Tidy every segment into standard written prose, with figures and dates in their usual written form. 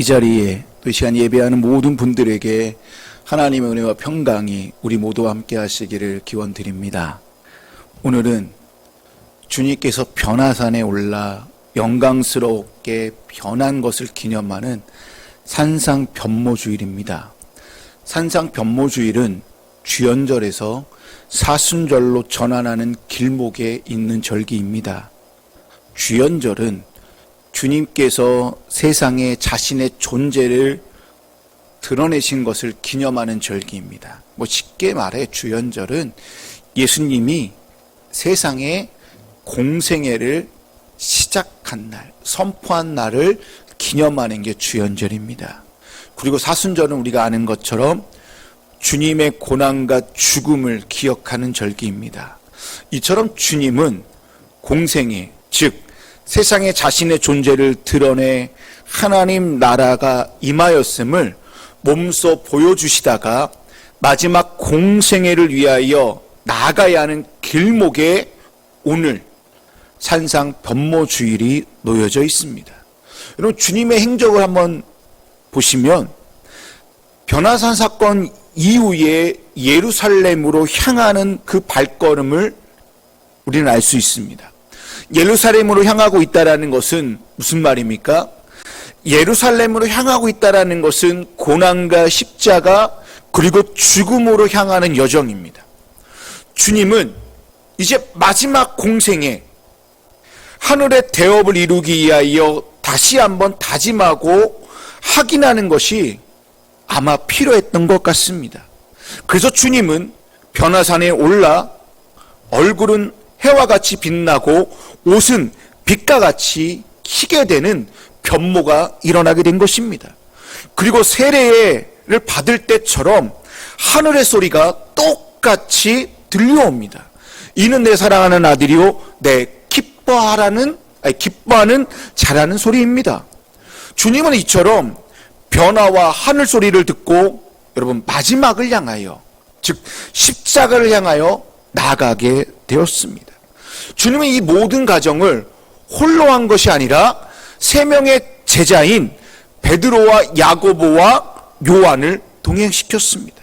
이 자리에 또 이 시간 예배하는 모든 분들에게 하나님의 은혜와 평강이 우리 모두와 함께 하시기를 기원드립니다. 오늘은 주님께서 변화산에 올라 영광스럽게 변한 것을 기념하는 산상변모주일입니다. 산상변모주일은 주연절에서 사순절로 전환하는 길목에 있는 절기입니다. 주연절은 주님께서 세상에 자신의 존재를 드러내신 것을 기념하는 절기입니다. 쉽게 말해 주연절은 예수님이 세상에 공생애를 시작한 날, 선포한 날을 기념하는 게 주연절입니다. 그리고 사순절은 우리가 아는 것처럼 주님의 고난과 죽음을 기억하는 절기입니다. 이처럼 주님은 공생애, 즉 세상에 자신의 존재를 드러내 하나님 나라가 임하였음을 몸소 보여주시다가 마지막 공생애를 위하여 나아가야 하는 길목에 오늘 산상변모주일이 놓여져 있습니다. 여러분, 주님의 행적을 한번 보시면 변화산 사건 이후에 예루살렘으로 향하는 그 발걸음을 우리는 알 수 있습니다. 예루살렘으로 향하고 있다는 것은 무슨 말입니까? 예루살렘으로 향하고 있다는 것은 고난과 십자가 그리고 죽음으로 향하는 여정입니다. 주님은 이제 마지막 공생에 하늘의 대업을 이루기 위하여 다시 한번 다짐하고 확인하는 것이 아마 필요했던 것 같습니다. 그래서 주님은 변화산에 올라 얼굴은 해와 같이 빛나고 옷은 빛과 같이 희게 되는 변모가 일어나게 된 것입니다. 그리고 세례를 받을 때처럼 하늘의 소리가 똑같이 들려옵니다. 이는 내 사랑하는 아들이요 내 기뻐하는 잘하는 소리입니다. 주님은 이처럼 변화와 하늘 소리를 듣고 여러분 마지막을 향하여, 즉 십자가를 향하여 나아가게 되었습니다. 주님은 이 모든 과정을 홀로 한 것이 아니라 세 명의 제자인 베드로와 야고보와 요한을 동행시켰습니다.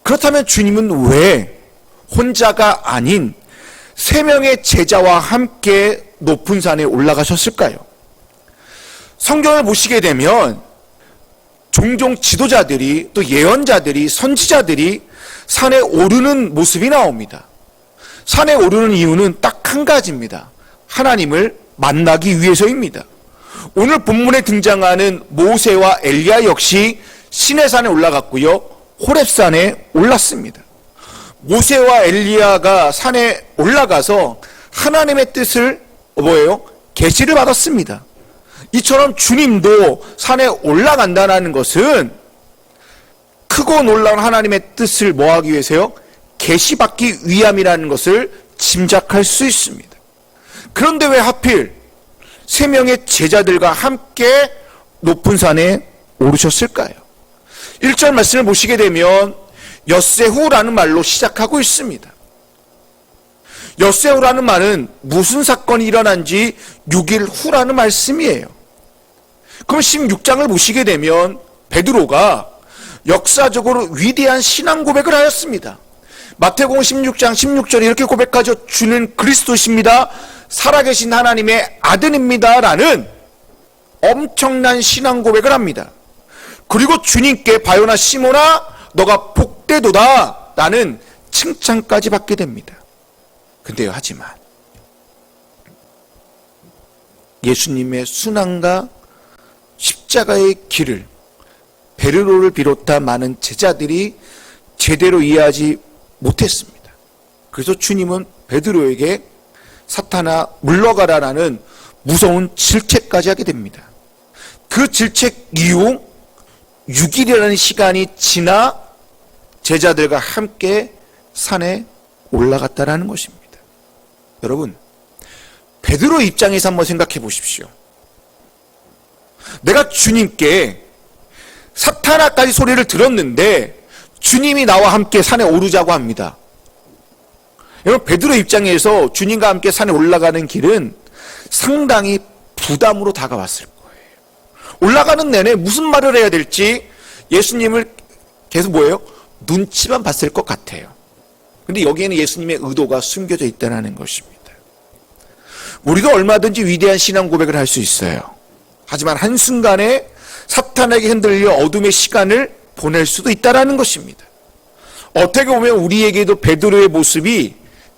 그렇다면 주님은 왜 혼자가 아닌 세 명의 제자와 함께 높은 산에 올라가셨을까요? 성경을 보시게 되면 종종 지도자들이 또 예언자들이 선지자들이 산에 오르는 모습이 나옵니다. 산에 오르는 이유는 딱 한 가지입니다. 하나님을 만나기 위해서입니다. 오늘 본문에 등장하는 모세와 엘리야 역시 시내산에 올라갔고요, 호렙산에 올랐습니다. 모세와 엘리야가 산에 올라가서 하나님의 뜻을 계시를 받았습니다. 이처럼 주님도 산에 올라간다는 것은 크고 놀라운 하나님의 뜻을 뭐하기 위해서요? 계시받기 위함이라는 것을 짐작할 수 있습니다. 그런데 왜 하필 세 명의 제자들과 함께 높은 산에 오르셨을까요? 1절 말씀을 보시게 되면 엿새후라는 말로 시작하고 있습니다. 엿새후라는 말은 무슨 사건이 일어난지 6일 후라는 말씀이에요. 그럼 16장을 보시게 되면 베드로가 역사적으로 위대한 신앙 고백을 하였습니다. 마태복음 16장 16절에 이렇게 고백하죠. 주는 그리스도십니다. 살아계신 하나님의 아들입니다. 라는 엄청난 신앙 고백을 합니다. 그리고 주님께 바요나 시몬아 너가 복되도다 라는 칭찬까지 받게 됩니다. 근데요, 하지만 예수님의 순환과 십자가의 길을 베드로를 비롯한 많은 제자들이 제대로 이해하지 못했습니다. 그래서 주님은 베드로에게 사탄아 물러가라라는 무서운 질책까지 하게 됩니다. 그 질책 이후 6일이라는 시간이 지나 제자들과 함께 산에 올라갔다라는 것입니다. 여러분, 베드로 입장에서 한번 생각해 보십시오. 내가 주님께 사탄아까지 소리를 들었는데 주님이 나와 함께 산에 오르자고 합니다. 여러분, 베드로 입장에서 주님과 함께 산에 올라가는 길은 상당히 부담으로 다가왔을 거예요. 올라가는 내내 무슨 말을 해야 될지 예수님을 계속 뭐예요? 눈치만 봤을 것 같아요. 근데 여기에는 예수님의 의도가 숨겨져 있다는 것입니다. 우리도 얼마든지 위대한 신앙 고백을 할 수 있어요. 하지만 한순간에 사탄에게 흔들려 어둠의 시간을 보낼 수도 있다는 것입니다. 어떻게 보면 우리에게도 베드로의 모습이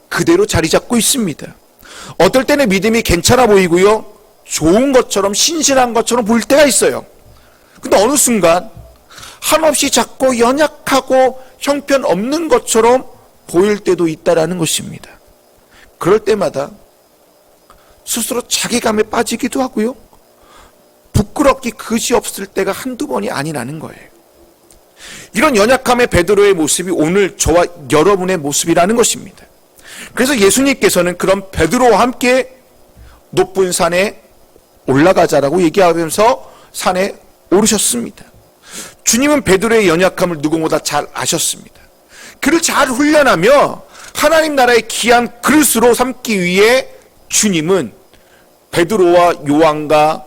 그대로 자리 잡고 있습니다. 어떨 때는 믿음이 괜찮아 보이고요, 좋은 것처럼 신실한 것처럼 보일 때가 있어요. 근데 어느 순간 한없이 작고 연약하고 형편없는 것처럼 보일 때도 있다라는 것입니다. 그럴 때마다 스스로 자괴감에 빠지기도 하고요, 부끄럽기 그지없을 때가 한두 번이 아니라는 거예요. 이런 연약함의 베드로의 모습이 오늘 저와 여러분의 모습이라는 것입니다. 그래서 예수님께서는 그런 베드로와 함께 높은 산에 올라가자라고 얘기하면서 산에 오르셨습니다. 주님은 베드로의 연약함을 누구보다 잘 아셨습니다. 그를 잘 훈련하며 하나님 나라의 귀한 그릇으로 삼기 위해 주님은 베드로와 요한과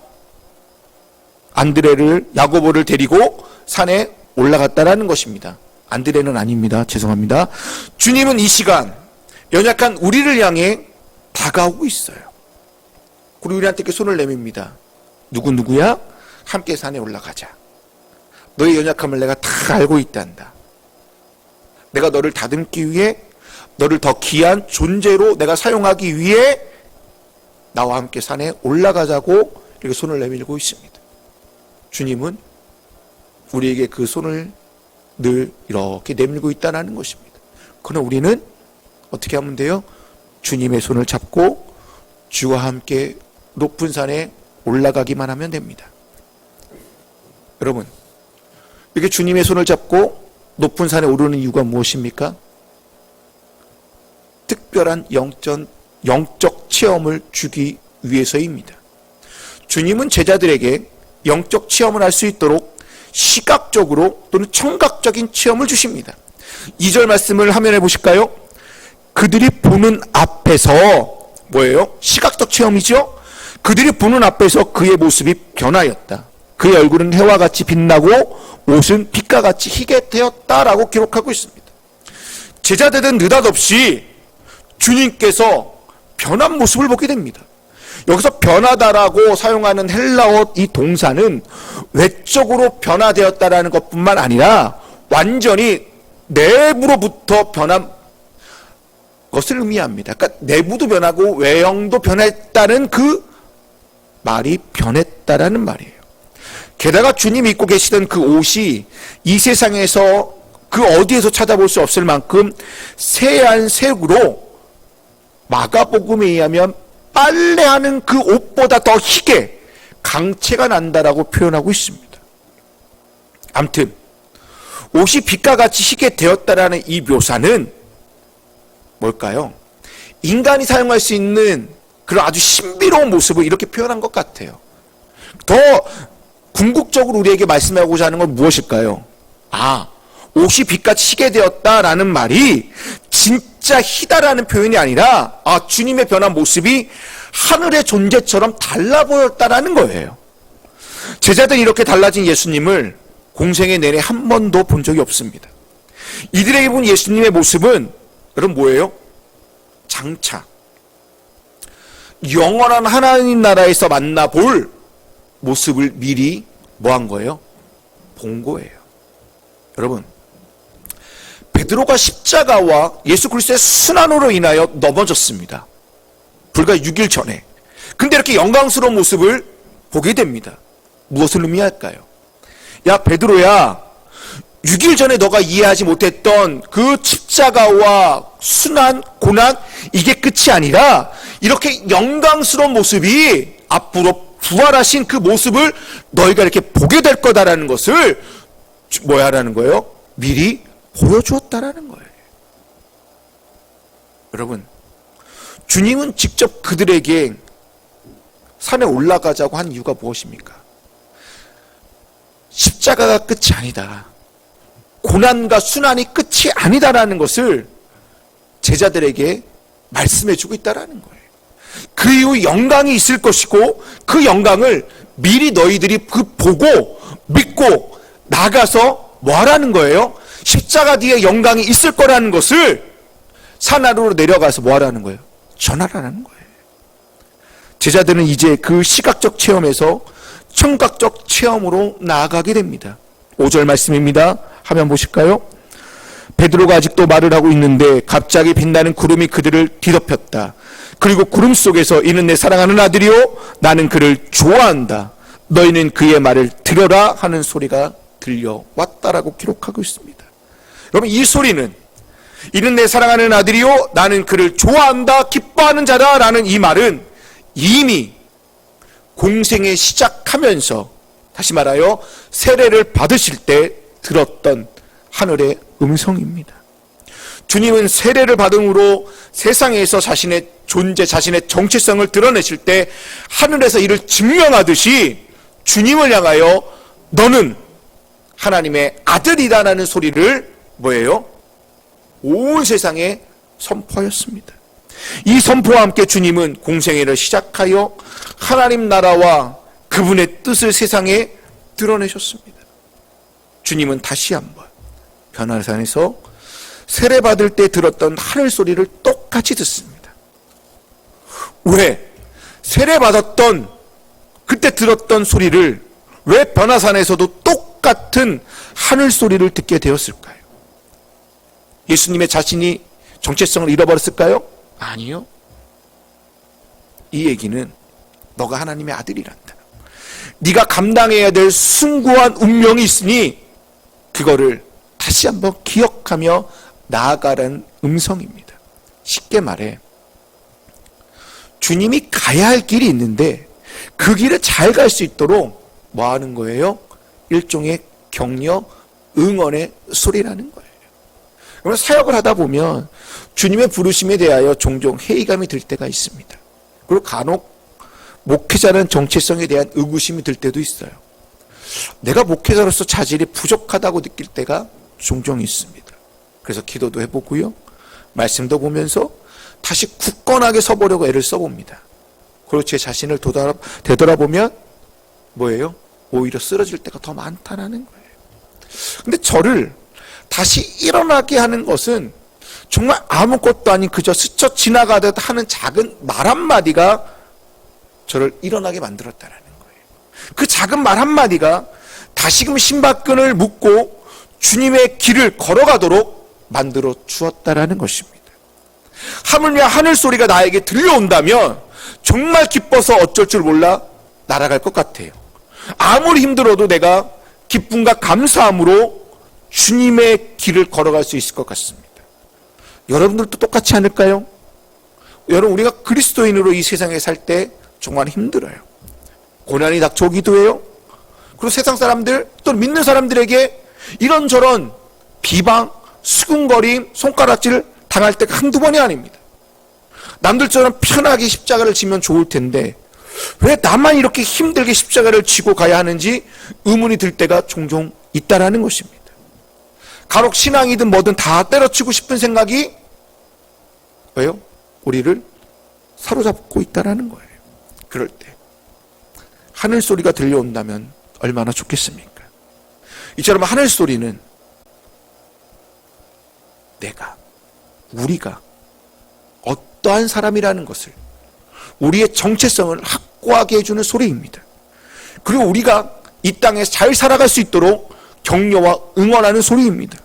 안드레를, 야고보를 데리고 산에 올라갔다라는 것입니다. 안드레는 아닙니다. 죄송합니다. 주님은 이 시간 연약한 우리를 향해 다가오고 있어요. 그리고 우리한테 이렇게 손을 내밉니다. 누구야? 함께 산에 올라가자. 너의 연약함을 내가 다 알고 있단다. 내가 너를 다듬기 위해, 너를 더 귀한 존재로 내가 사용하기 위해 나와 함께 산에 올라가자고 이렇게 손을 내밀고 있습니다. 주님은 우리에게 그 손을 늘 이렇게 내밀고 있다는 것입니다. 그러나 우리는 어떻게 하면 돼요? 주님의 손을 잡고 주와 함께 높은 산에 올라가기만 하면 됩니다. 여러분, 이렇게 주님의 손을 잡고 높은 산에 오르는 이유가 무엇입니까? 특별한 영적 체험을 주기 위해서입니다. 주님은 제자들에게 영적 체험을 할 수 있도록 시각적으로 또는 청각적인 체험을 주십니다. 2절 말씀을 화면에 보실까요? 그들이 보는 앞에서, 뭐예요? 시각적 체험이죠? 그들이 보는 앞에서 그의 모습이 변하였다. 그의 얼굴은 해와 같이 빛나고 옷은 빛과 같이 희게 되었다라고 기록하고 있습니다. 제자들은 느닷없이 주님께서 변한 모습을 보게 됩니다. 여기서 변하다라고 사용하는 헬라어 이 동사는 외적으로 변화되었다라는 것뿐만 아니라 완전히 내부로부터 변한 것을 의미합니다. 그러니까 내부도 변하고 외형도 변했다는 그 말이 변했다라는 말이에요. 게다가 주님이 입고 계시던 그 옷이 이 세상에서 그 어디에서 찾아볼 수 없을 만큼 새한 색으로 마가복음에 의하면 빨래하는 그 옷보다 더 희게 강체가 난다라고 표현하고 있습니다. 아무튼 옷이 빛과 같이 희게 되었다라는 이 묘사는 뭘까요? 인간이 사용할 수 있는 그런 아주 신비로운 모습을 이렇게 표현한 것 같아요. 더 궁극적으로 우리에게 말씀하고자 하는 건 무엇일까요? 옷이 빛같이 희게 되었다라는 말이 진짜 희다라는 표현이 아니라 주님의 변한 모습이 하늘의 존재처럼 달라 보였다라는 거예요. 제자들이 이렇게 달라진 예수님을 공생의 내내 한 번도 본 적이 없습니다. 이들에게 본 예수님의 모습은 여러분 뭐예요? 장차 영원한 하나님 나라에서 만나볼 모습을 미리 뭐 한 거예요? 본 거예요. 여러분, 베드로가 십자가와 예수 그리스도의 순환으로 인하여 넘어졌습니다. 불과 6일 전에. 근데 이렇게 영광스러운 모습을 보게 됩니다. 무엇을 의미할까요? 야 베드로야, 6일 전에 너가 이해하지 못했던 그 십자가와 순환, 고난, 이게 끝이 아니라 이렇게 영광스러운 모습이 앞으로 부활하신 그 모습을 너희가 이렇게 보게 될 거다라는 것을 뭐야 하라는 거예요? 미리 보여주었다라는 거예요. 여러분, 주님은 직접 그들에게 산에 올라가자고 한 이유가 무엇입니까? 십자가가 끝이 아니다. 고난과 순환이 끝이 아니다라는 것을 제자들에게 말씀해주고 있다라는 거예요. 그 이후 영광이 있을 것이고 그 영광을 미리 너희들이 그 보고 믿고 나가서 뭐 하라는 거예요? 십자가 뒤에 영광이 있을 거라는 것을 산 아래로 내려가서 뭐 하라는 거예요? 전하라는 거예요. 제자들은 이제 그 시각적 체험에서 청각적 체험으로 나아가게 됩니다. 5절 말씀입니다. 화면 보실까요? 베드로가 아직도 말을 하고 있는데 갑자기 빛나는 구름이 그들을 뒤덮였다. 그리고 구름 속에서 이는 내 사랑하는 아들이요 나는 그를 좋아한다. 너희는 그의 말을 들어라 하는 소리가 들려왔다라고 기록하고 있습니다. 여러분, 이 소리는 이는 내 사랑하는 아들이요 나는 그를 좋아한다 기뻐하는 자다라는 이 말은 이미 공생에 시작하면서, 다시 말하여 세례를 받으실 때 들었던 하늘의 음성입니다. 주님은 세례를 받음으로 세상에서 자신의 존재, 자신의 정체성을 드러내실 때 하늘에서 이를 증명하듯이 주님을 향하여 너는 하나님의 아들이다라는 소리를 뭐예요? 온 세상에 선포하였습니다. 이 선포와 함께 주님은 공생애를 시작하여 하나님 나라와 그분의 뜻을 세상에 드러내셨습니다. 주님은 다시 한번 변화산에서 세례받을 때 들었던 하늘 소리를 똑같이 듣습니다. 왜? 세례받았던 그때 들었던 소리를 왜 변화산에서도 똑같은 하늘 소리를 듣게 되었을까요? 예수님의 자신이 정체성을 잃어버렸을까요? 아니요. 이 얘기는 너가 하나님의 아들이란다. 네가 감당해야 될 숭고한 운명이 있으니 그거를 다시 한번 기억하며 나아가라는 음성입니다. 쉽게 말해 주님이 가야 할 길이 있는데 그 길을 잘 갈 수 있도록 뭐 하는 거예요? 일종의 격려, 응원의 소리라는 거예요. 그러면 사역을 하다 보면 주님의 부르심에 대하여 종종 회의감이 들 때가 있습니다. 그리고 간혹 목회자는 정체성에 대한 의구심이 들 때도 있어요. 내가 목회자로서 자질이 부족하다고 느낄 때가 종종 있습니다. 그래서 기도도 해보고요, 말씀도 보면서 다시 굳건하게 서보려고 애를 써봅니다. 그리고 제 자신을 되돌아보면 뭐예요? 오히려 쓰러질 때가 더 많다는 거예요. 근데 저를 다시 일어나게 하는 것은 정말 아무것도 아닌 그저 스쳐 지나가듯 하는 작은 말 한마디가 저를 일어나게 만들었다는 거예요. 그 작은 말 한마디가 다시금 신발끈을 묶고 주님의 길을 걸어가도록 만들어 주었다라는 것입니다. 하물며 하늘 소리가 나에게 들려온다면 정말 기뻐서 어쩔 줄 몰라 날아갈 것 같아요. 아무리 힘들어도 내가 기쁨과 감사함으로 주님의 길을 걸어갈 수 있을 것 같습니다. 여러분들도 똑같지 않을까요? 여러분, 우리가 그리스도인으로 이 세상에 살 때 정말 힘들어요. 고난이 닥쳐오기도 해요. 그리고 세상 사람들, 또 믿는 사람들에게 이런저런 비방, 수군거림, 손가락질 당할 때가 한두 번이 아닙니다. 남들처럼 편하게 십자가를 지면 좋을 텐데 왜 나만 이렇게 힘들게 십자가를 지고 가야 하는지 의문이 들 때가 종종 있다라는 것입니다. 간혹 신앙이든 뭐든 다 때려치고 싶은 생각이 왜요? 우리를 사로잡고 있다라는 거예요. 그럴 때 하늘 소리가 들려온다면 얼마나 좋겠습니까? 이처럼 하늘 소리는 우리가 어떠한 사람이라는 것을, 우리의 정체성을 확고하게 해주는 소리입니다. 그리고 우리가 이 땅에 잘 살아갈 수 있도록 격려와 응원하는 소리입니다.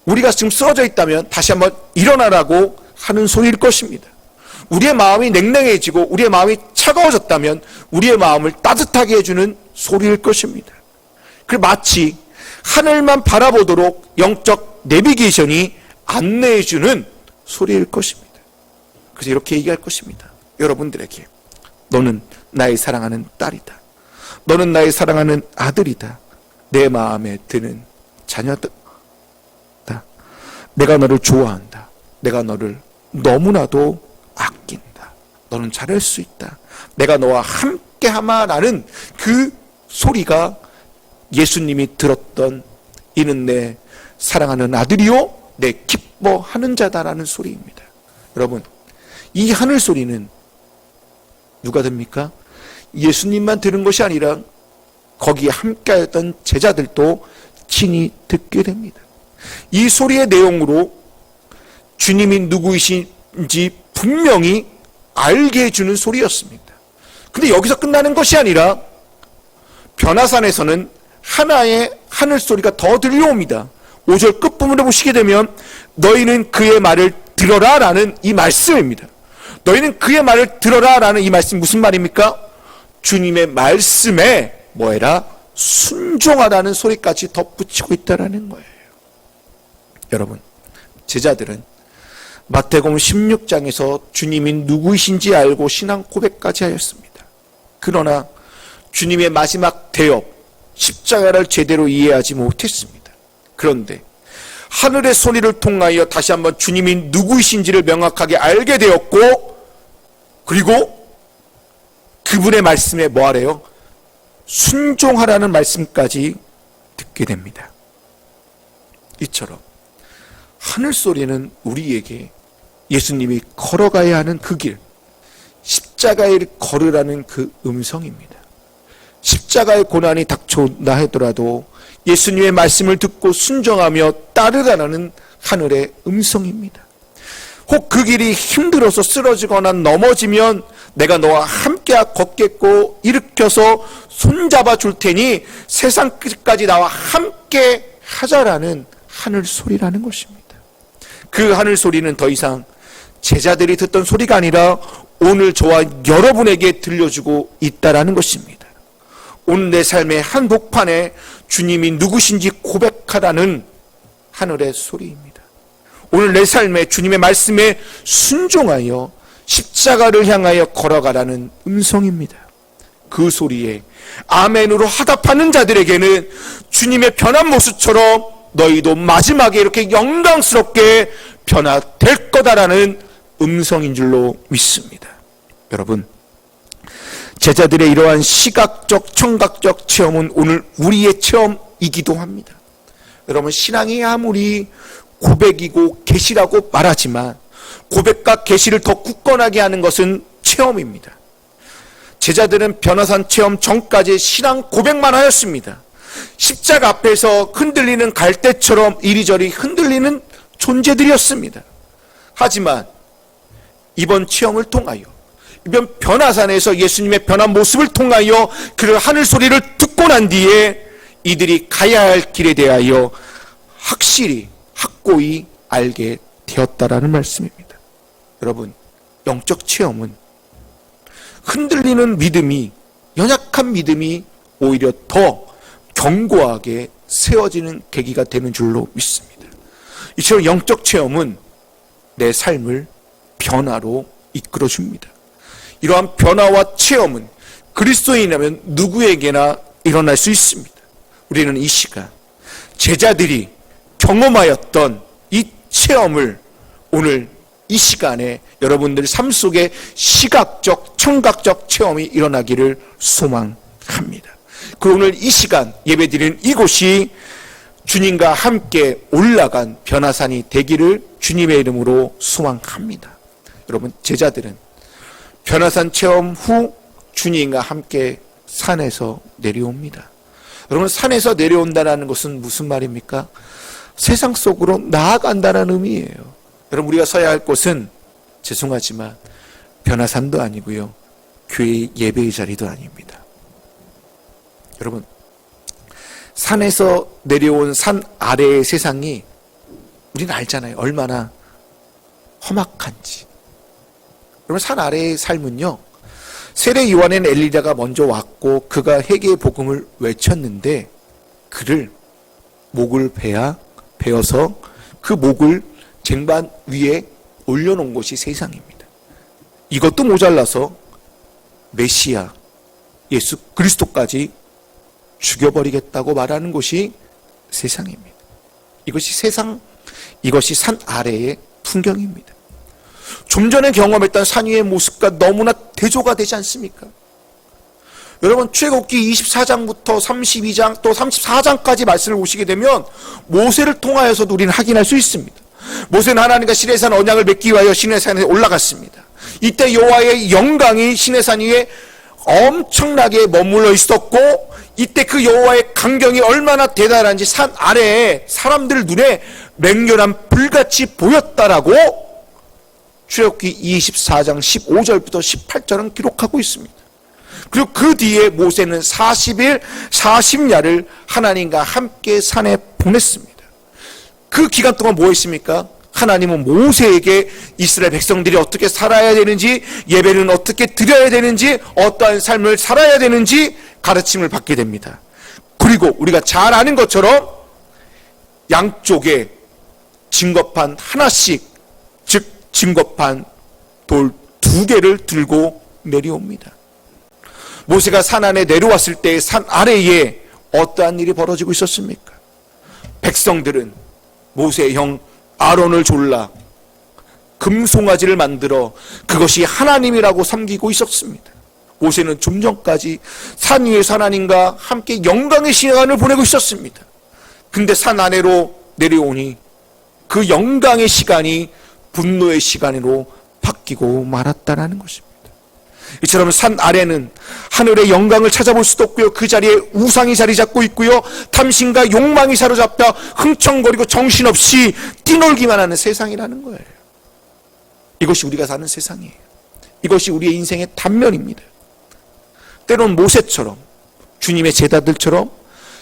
우리가 지금 쓰러져 있다면 다시 한번 일어나라고 하는 소리일 것입니다. 우리의 마음이 냉랭해지고 우리의 마음이 차가워졌다면 우리의 마음을 따뜻하게 해주는 소리일 것입니다. 그리고 마치 하늘만 바라보도록 영적 내비게이션이 안내해주는 소리일 것입니다. 그래서 이렇게 얘기할 것입니다. 여러분들에게 너는 나의 사랑하는 딸이다. 너는 나의 사랑하는 아들이다. 내 마음에 드는 자녀다. 내가 너를 좋아한다. 내가 너를 너무나도 아낀다. 너는 잘할 수 있다. 내가 너와 함께하마라는 그 소리가 예수님이 들었던 이는 내 사랑하는 아들이요 내 기뻐하는 자다라는 소리입니다. 여러분, 이 하늘 소리는 누가 듭니까? 예수님만 들은 것이 아니라 거기에 함께하였던 제자들도 친히 듣게 됩니다. 이 소리의 내용으로 주님이 누구이신지 분명히 알게 해주는 소리였습니다. 근데 여기서 끝나는 것이 아니라 변화산에서는 하나의 하늘 소리가 더 들려옵니다. 5절 끝부분을 보시게 되면 너희는 그의 말을 들어라 라는 이 말씀입니다. 너희는 그의 말을 들어라 라는 이 말씀이 무슨 말입니까? 주님의 말씀에 뭐해라? 순종하라는 소리까지 덧붙이고 있다는 거예요. 여러분, 제자들은 마태복음 16장에서 주님이 누구이신지 알고 신앙 고백까지 하였습니다. 그러나 주님의 마지막 대업, 십자가를 제대로 이해하지 못했습니다. 그런데 하늘의 소리를 통하여 다시 한번 주님이 누구이신지를 명확하게 알게 되었고, 그리고 그분의 말씀에 뭐하래요? 순종하라는 말씀까지 듣게 됩니다. 이처럼 하늘 소리는 우리에게 예수님이 걸어가야 하는 그 길, 십자가를 걸으라는 그 음성입니다. 십자가의 고난이 닥쳐온다 하더라도 예수님의 말씀을 듣고 순종하며 따르라는 하늘의 음성입니다. 혹 그 길이 힘들어서 쓰러지거나 넘어지면 내가 너와 함께 걷겠고 일으켜서 손잡아 줄 테니 세상 끝까지 나와 함께 하자라는 하늘 소리라는 것입니다. 그 하늘 소리는 더 이상 제자들이 듣던 소리가 아니라 오늘 저와 여러분에게 들려주고 있다라는 것입니다. 오늘 내 삶의 한복판에 주님이 누구신지 고백하라는 하늘의 소리입니다. 오늘 내 삶에 주님의 말씀에 순종하여 십자가를 향하여 걸어가라는 음성입니다. 그 소리에 아멘으로 화답하는 자들에게는 주님의 변한 모습처럼 너희도 마지막에 이렇게 영광스럽게 변화될 거다라는 음성인 줄로 믿습니다. 여러분, 제자들의 이러한 시각적, 청각적 체험은 오늘 우리의 체험이기도 합니다. 여러분, 신앙이 아무리 고백이고 계시라고 말하지만 고백과 계시를 더 굳건하게 하는 것은 체험입니다. 제자들은 변화산 체험 전까지 신앙 고백만 하였습니다. 십자가 앞에서 흔들리는 갈대처럼 이리저리 흔들리는 존재들이었습니다. 하지만 이번 체험을 통하여, 이번 변화산에서 예수님의 변한 모습을 통하여 그 하늘 소리를 듣고 난 뒤에 이들이 가야 할 길에 대하여 확실히 확고히 알게 되었다라는 말씀입니다. 여러분, 영적 체험은 흔들리는 믿음이, 연약한 믿음이 오히려 더 견고하게 세워지는 계기가 되는 줄로 믿습니다. 이처럼 영적 체험은 내 삶을 변화로 이끌어줍니다. 이러한 변화와 체험은 그리스도인이라면 누구에게나 일어날 수 있습니다. 우리는 이 시간 제자들이 경험하였던 이 체험을 오늘 이 시간에 여러분들 삶 속에 시각적, 청각적 체험이 일어나기를 소망합니다. 그 오늘 이 시간 예배드리는 이곳이 주님과 함께 올라간 변화산이 되기를 주님의 이름으로 소망합니다. 여러분, 제자들은 변화산 체험 후 주님과 함께 산에서 내려옵니다. 여러분, 산에서 내려온다는 것은 무슨 말입니까? 세상 속으로 나아간다는 의미예요. 여러분, 우리가 서야 할 곳은 죄송하지만 변화산도 아니고요, 교회 예배의 자리도 아닙니다. 여러분, 산에서 내려온 산 아래의 세상이 우리는 알잖아요. 얼마나 험악한지. 여러분, 산 아래의 삶은요, 세례 요한의 엘리야가 먼저 왔고 그가 회개의 복음을 외쳤는데 그를 목을 베어서 그 목을 쟁반 위에 올려놓은 곳이 세상입니다. 이것도 모자라서 메시아 예수 그리스도까지 죽여버리겠다고 말하는 곳이 세상입니다. 이것이 세상, 이것이 산 아래의 풍경입니다. 좀 전에 경험했던 산 위의 모습과 너무나 대조가 되지 않습니까? 여러분, 출애굽기 24장부터 32장 또 34장까지 말씀을 보시게 되면 모세를 통하여서도 우리는 확인할 수 있습니다. 모세는 하나님과 시내산 언약을 맺기 위하여 시내산에 올라갔습니다. 이때 여호와의 영광이 시내산 위에 엄청나게 머물러 있었고, 이때 그 여호와의 강경이 얼마나 대단한지 산 아래에 사람들 눈에 맹렬한 불같이 보였다라고 출애굽기 24장 15절부터 18절은 기록하고 있습니다. 그리고 그 뒤에 모세는 40일 40야를 하나님과 함께 산에 보냈습니다. 그 기간 동안 뭐 했습니까? 하나님은 모세에게 이스라엘 백성들이 어떻게 살아야 되는지, 예배는 어떻게 드려야 되는지, 어떠한 삶을 살아야 되는지 가르침을 받게 됩니다. 그리고 우리가 잘 아는 것처럼 양쪽에 증거판 하나씩, 즉 증거판 돌 2개를 들고 내려옵니다. 모세가 산 안에 내려왔을 때 산 아래에 어떠한 일이 벌어지고 있었습니까? 백성들은 모세의 형 아론을 졸라 금송아지를 만들어 그것이 하나님이라고 섬기고 있었습니다. 모세는 좀 전까지 산 위에서 하나님과 함께 영광의 시간을 보내고 있었습니다. 근데 산 아래로 내려오니 그 영광의 시간이 분노의 시간으로 바뀌고 말았다는 것입니다. 이처럼 산 아래는 하늘의 영광을 찾아볼 수도 없고요, 그 자리에 우상이 자리 잡고 있고요, 탐심과 욕망이 사로잡혀 흥청거리고 정신없이 뛰놀기만 하는 세상이라는 거예요. 이것이 우리가 사는 세상이에요. 이것이 우리의 인생의 단면입니다. 때론 모세처럼, 주님의 제자들처럼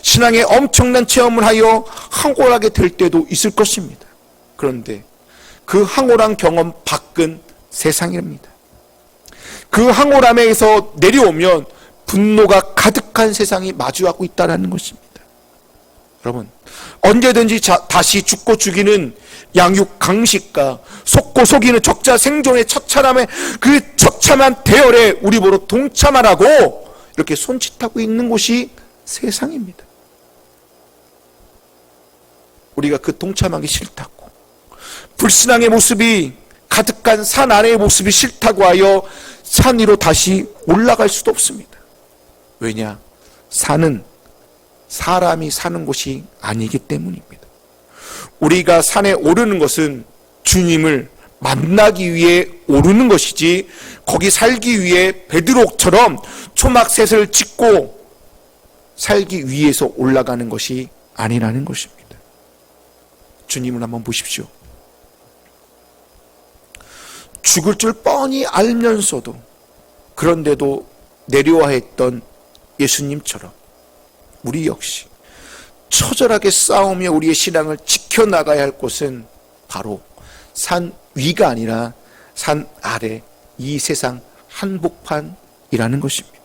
신앙의 엄청난 체험을 하여 황홀하게 될 때도 있을 것입니다. 그런데 그 황홀한 경험 밖은 세상입니다. 그 황홀함에서 내려오면 분노가 가득한 세상이 마주하고 있다는 것입니다. 여러분, 언제든지 다시 죽고 죽이는 양육 강식과 속고 속이는 적자 생존의 처참함의 그 처참한 대열에 우리 보러 동참하라고 이렇게 손짓하고 있는 곳이 세상입니다. 우리가 그 동참하기 싫다고, 불신앙의 모습이 가득한 산 아래의 모습이 싫다고 하여 산 위로 다시 올라갈 수도 없습니다. 왜냐? 산은 사람이 사는 곳이 아니기 때문입니다. 우리가 산에 오르는 것은 주님을 만나기 위해 오르는 것이지, 거기 살기 위해 베드로처럼 초막셋을 짓고 살기 위해서 올라가는 것이 아니라는 것입니다. 주님을 한번 보십시오. 죽을 줄 뻔히 알면서도 그런데도 내려와 했던 예수님처럼 우리 역시 처절하게 싸우며 우리의 신앙을 지켜나가야 할 곳은 바로 산 위가 아니라 산 아래, 이 세상 한복판이라는 것입니다.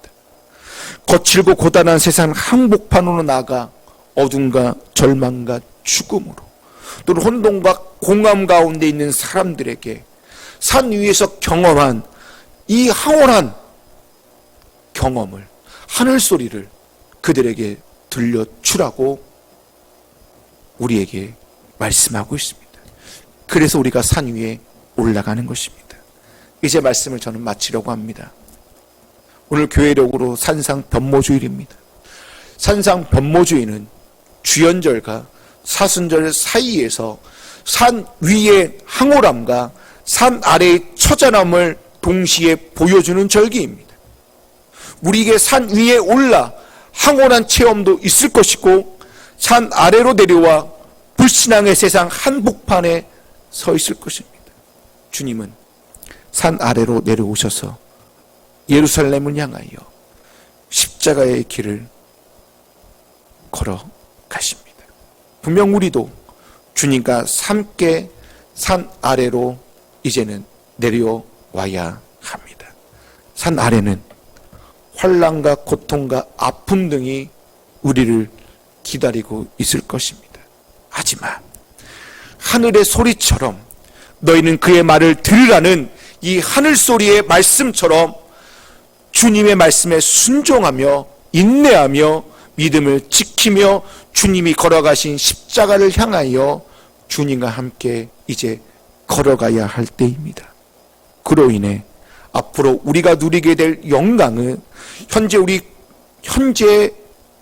거칠고 고단한 세상 한복판으로 나아가 어둠과 절망과 죽음으로, 또는 혼돈과 공허함 가운데 있는 사람들에게 산 위에서 경험한 이 황홀한 경험을, 하늘 소리를 그들에게 들려주라고 우리에게 말씀하고 있습니다. 그래서 우리가 산 위에 올라가는 것입니다. 이제 말씀을 저는 마치려고 합니다. 오늘 교회력으로 산상 변모주일입니다. 산상 변모주일은 주연절과 사순절 사이에서 산 위의 황홀함과 산 아래의 처절함을 동시에 보여주는 절기입니다. 우리에게 산 위에 올라 황홀한 체험도 있을 것이고, 산 아래로 내려와 불신앙의 세상 한복판에 서 있을 것입니다. 주님은 산 아래로 내려오셔서 예루살렘을 향하여 십자가의 길을 걸어가십니다. 분명 우리도 주님과 함께 산 아래로 이제는 내려와야 합니다. 산 아래는 환난과 고통과 아픔 등이 우리를 기다리고 있을 것입니다. 하지만 하늘의 소리처럼 너희는 그의 말을 들으라는 이 하늘 소리의 말씀처럼 주님의 말씀에 순종하며 인내하며 믿음을 지키며 주님이 걸어가신 십자가를 향하여 주님과 함께 이제 걸어가야 할 때입니다. 그로 인해 앞으로 우리가 누리게 될 영광은 현재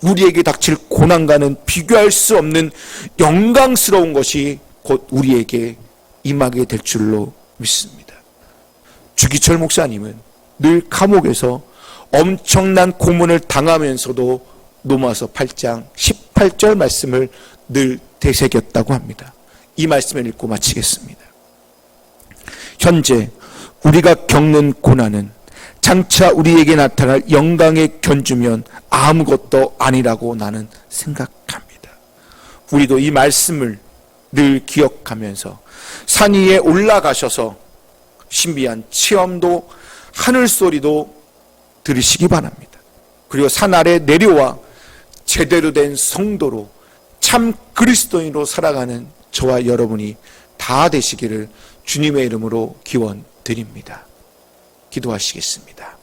우리에게 닥칠 고난과는 비교할 수 없는 영광스러운 것이 곧 우리에게 임하게 될 줄로 믿습니다. 주기철 목사님은 늘 감옥에서 엄청난 고문을 당하면서도 로마서 8장 18절 말씀을 늘 되새겼다고 합니다. 이 말씀을 읽고 마치겠습니다. 현재 우리가 겪는 고난은 장차 우리에게 나타날 영광의 견주면 아무것도 아니라고 나는 생각합니다. 우리도 이 말씀을 늘 기억하면서 산 위에 올라가셔서 신비한 체험도 하늘 소리도 들으시기 바랍니다. 그리고 산 아래 내려와 제대로 된 성도로 참 그리스도인으로 살아가는 저와 여러분이 다 되시기를 주님의 이름으로 기원드립니다. 기도하시겠습니다.